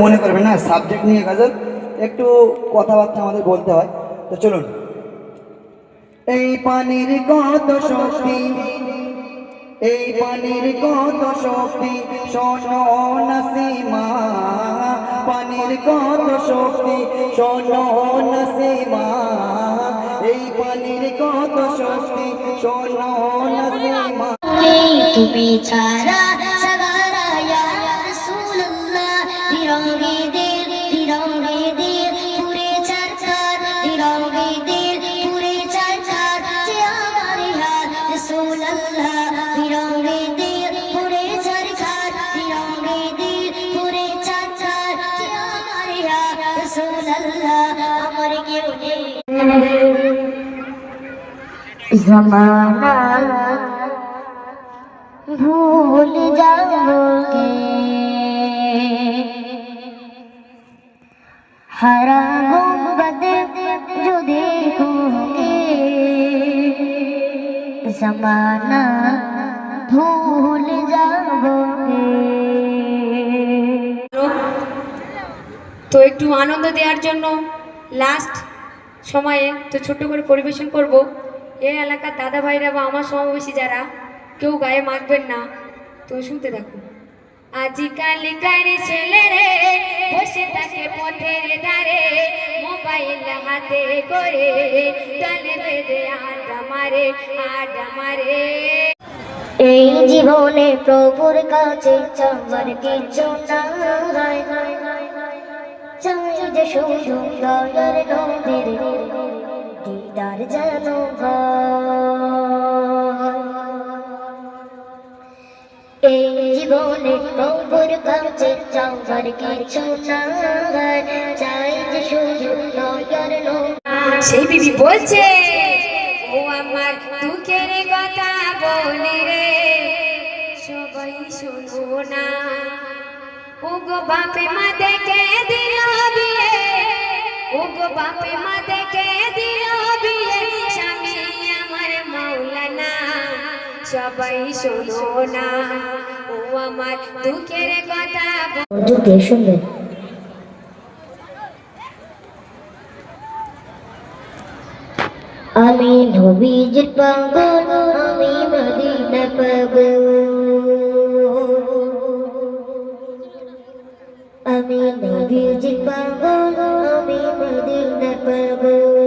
মনে করবেন না, সাবজেক্ট নিয়ে গজল একটু কথাবার্তা আমাদের বলতে হয়। তো চলুন। এই পানির কত শক্তি, এই পানির কত শক্তি, শোনো নসিমা, পানির কত শক্তি, শোনো নসিমা, এই পানির কত শক্তি, শোনো নসিমা। তুমি ছাড়া সাগারা ইয়া রাসূলুল্লাহ, দিরঙ্গে দিল পুরে চরকার, দিরঙ্গে দিল পুরে চরকার, যে আমার ইয়া রাসূলুল্লাহ, দিরঙ্গে দিল পুরে চরকার, দিরঙ্গে দিল পুরে চরকার, যে আমার ইয়া রাসূলুল্লাহ, আমার কেউ নেই ज़माना भूल जाओगे, हरा गुंबद जो देखोगे, ज़माना भूल जाओगे। তো একটু আনন্দ দেওয়ার জন্য লাস্ট সময়ে তো ছোট্ট করে পরিবেশন করব। এই এলাকার দাদা ভাইরা বা আমার সমাবেশী যারা, কেউ গায়ে মাখবেন না, তো শুনতে থাকুন। আজিকালকার ছেলেরে বসে থাকে পথের ধারে, মোবাইল হাতে করে গালে বেঁধে আড্ডা মারে। এই জীবনে প্রভুর কাছে চাওয়ার কিছু নাই, চাই যে শুধু দয়ার নবীর দিদার যেন হয়। এই জীবনে প্রভুর কাছে চাওয়ার কিছু নাই, চাই যে শুধু দয়ার নবীর। সেই বিবি বলছে, ও আমার দুঃখের কথা বলে রে, সবাই শুনবো না। ও গো বাপে মা দেখে দিল বিয়ে, ও গো বাপে মা দেখে দিল বিয়ে, স্বামী আমার মাওলানা, সবাই শোনো না। ও আমার দুঃখের কথা শুনবেন। আমি নবীজির পাগল, আমি মদিনা পাগল, আমি নবীজির পাগল, আমি মদিনা পাগল।